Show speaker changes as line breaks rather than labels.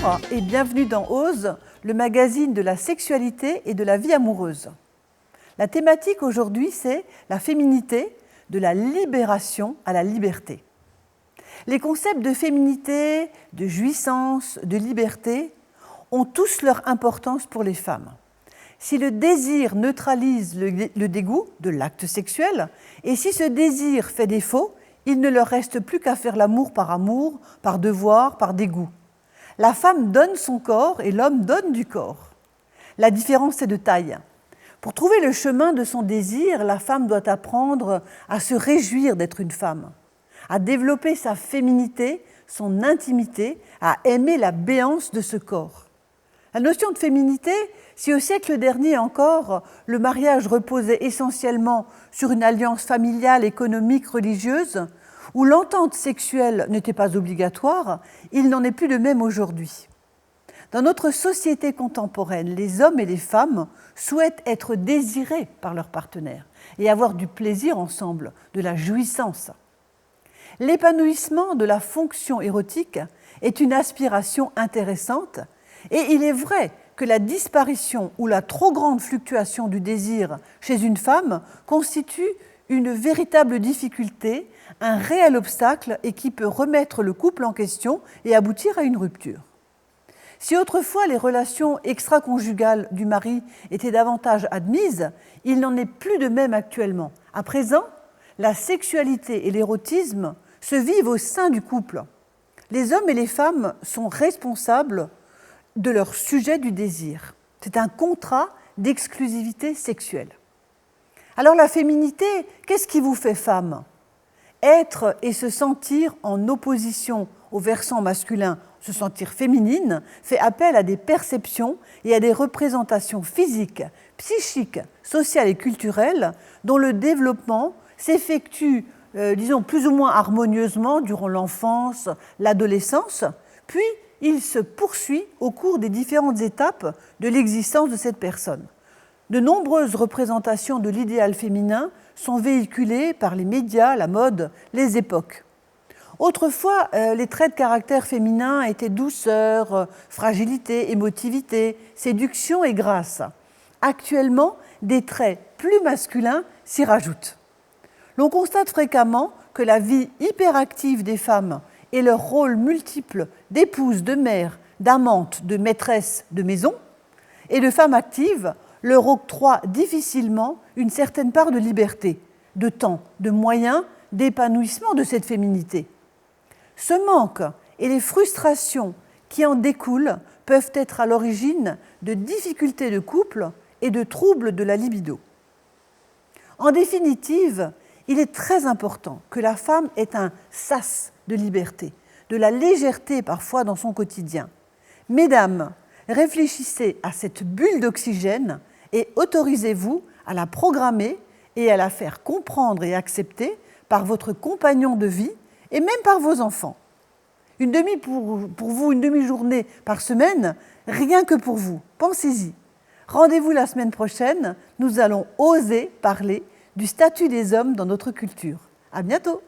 Bonjour et bienvenue dans Ose, le magazine de la sexualité et de la vie amoureuse. La thématique aujourd'hui, c'est la féminité, de la libération à la liberté. Les concepts de féminité, de jouissance, de liberté ont tous leur importance pour les femmes. Si le désir neutralise le dégoût de l'acte sexuel, et si ce désir fait défaut, il ne leur reste plus qu'à faire l'amour, par devoir, par dégoût. La femme donne son corps et l'homme donne du corps. La différence est de taille. Pour trouver le chemin de son désir, la femme doit apprendre à se réjouir d'être une femme, à développer sa féminité, son intimité, à aimer la béance de ce corps. La notion de féminité, si au siècle dernier encore, le mariage reposait essentiellement sur une alliance familiale, économique, religieuse, où l'entente sexuelle n'était pas obligatoire, il n'en est plus de même aujourd'hui. Dans notre société contemporaine, les hommes et les femmes souhaitent être désirés par leur partenaire et avoir du plaisir ensemble, de la jouissance. L'épanouissement de la fonction érotique est une aspiration intéressante et il est vrai que la disparition ou la trop grande fluctuation du désir chez une femme constitue une véritable difficulté, un réel obstacle et qui peut remettre le couple en question et aboutir à une rupture. Si autrefois les relations extra-conjugales du mari étaient davantage admises, il n'en est plus de même actuellement. À présent, la sexualité et l'érotisme se vivent au sein du couple. Les hommes et les femmes sont responsables de leur sujet du désir. C'est un contrat d'exclusivité sexuelle. Alors la féminité, qu'est-ce qui vous fait femme ? Être et se sentir en opposition au versant masculin, se sentir féminine, fait appel à des perceptions et à des représentations physiques, psychiques, sociales et culturelles dont le développement s'effectue, plus ou moins harmonieusement durant l'enfance, l'adolescence, puis il se poursuit au cours des différentes étapes de l'existence de cette personne. De nombreuses représentations de l'idéal féminin sont véhiculées par les médias, la mode, les époques. Autrefois, les traits de caractère féminin étaient douceur, fragilité, émotivité, séduction et grâce. Actuellement, des traits plus masculins s'y rajoutent. L'on constate fréquemment que la vie hyperactive des femmes et leur rôle multiple d'épouse, de mère, d'amante, de maîtresse de maison et de femme active leur octroient difficilement une certaine part de liberté, de temps, de moyens, d'épanouissement de cette féminité. Ce manque et les frustrations qui en découlent peuvent être à l'origine de difficultés de couple et de troubles de la libido. En définitive, il est très important que la femme ait un sas de liberté, de la légèreté parfois dans son quotidien. Mesdames, réfléchissez à cette bulle d'oxygène et autorisez-vous à la programmer et à la faire comprendre et accepter par votre compagnon de vie et même par vos enfants. Une demi-journée par semaine, rien que pour vous. Pensez-y. Rendez-vous la semaine prochaine, nous allons oser parler du statut des hommes dans notre culture. À bientôt.